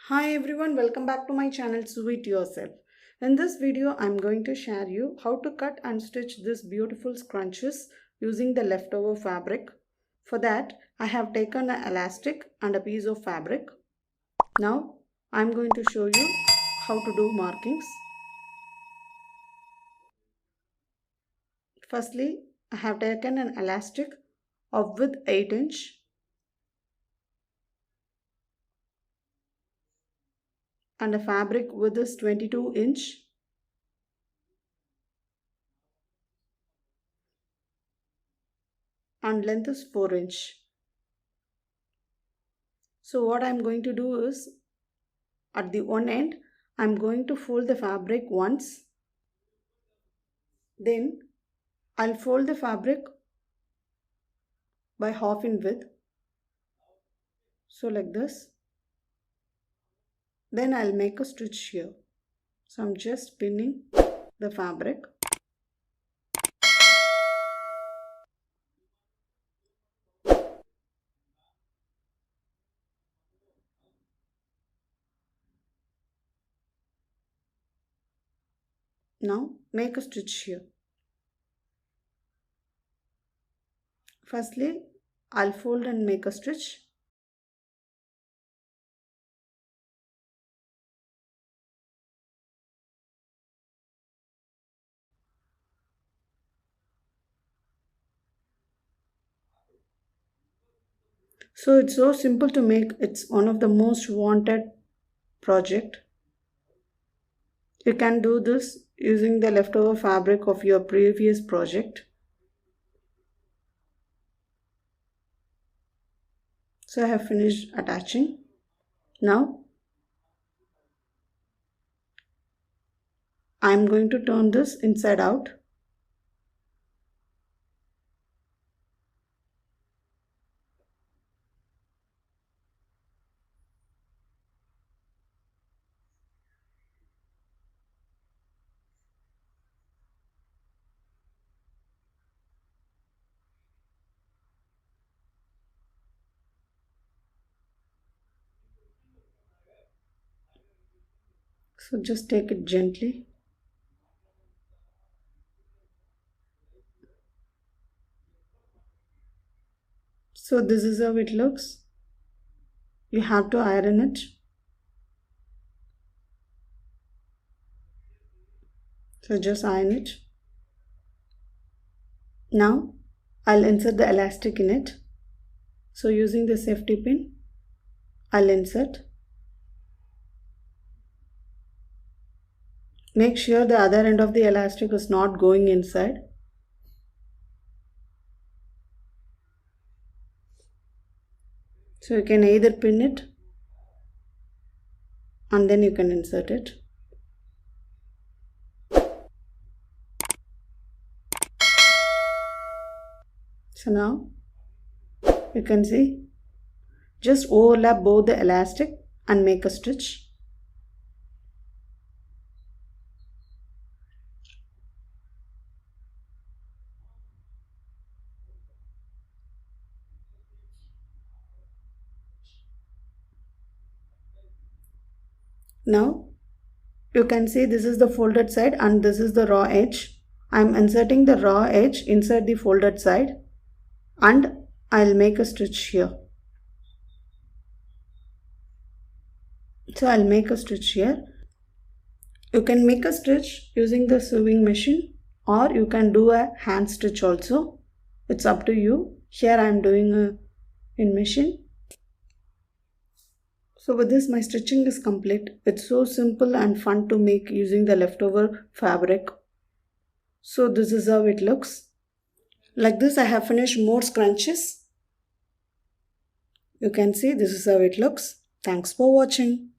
Hi everyone, welcome back to my channel Sewityourself. In this video, I'm going to share you how to cut and stitch this beautiful scrunches using the leftover fabric. For that, I have taken an elastic and a piece of fabric. Now, I'm going to show you how to do markings. Firstly, I have taken an elastic of width 8 inch. And a fabric width is 22 inch. And length is 4 inch. So what I'm going to do is, at the one end, I'm going to fold the fabric once. Then I'll fold the fabric by half in width. So like this. Then I'll make a stitch here. So I'm just pinning the fabric. Now make a stitch here. Firstly, I'll fold and make a stitch. So it's so simple to make. It's one of the most wanted project. You can do this using the leftover fabric of your previous project. So I have finished attaching. Now I am going to turn this inside out. So just take it gently. So this is how it looks. You have to iron it. So just iron it. Now I'll insert the elastic in it. So using the safety pin, I'll insert. Make sure the other end of the elastic is not going inside. So you can either pin it and then you can insert it. So now you can see, just overlap both the elastic and make a stitch. Now you can see this is the folded side and this is the raw edge. I am inserting the raw edge inside the folded side and I'll make a stitch here. So I'll make a stitch here. You can make a stitch using the sewing machine or you can do a hand stitch also. It's up to you. Here I am doing in machine. So with this my stitching is complete. It's so simple and fun to make using the leftover fabric. So this is how it looks. Like this I have finished more scrunches. You can see this is how it looks. Thanks for watching.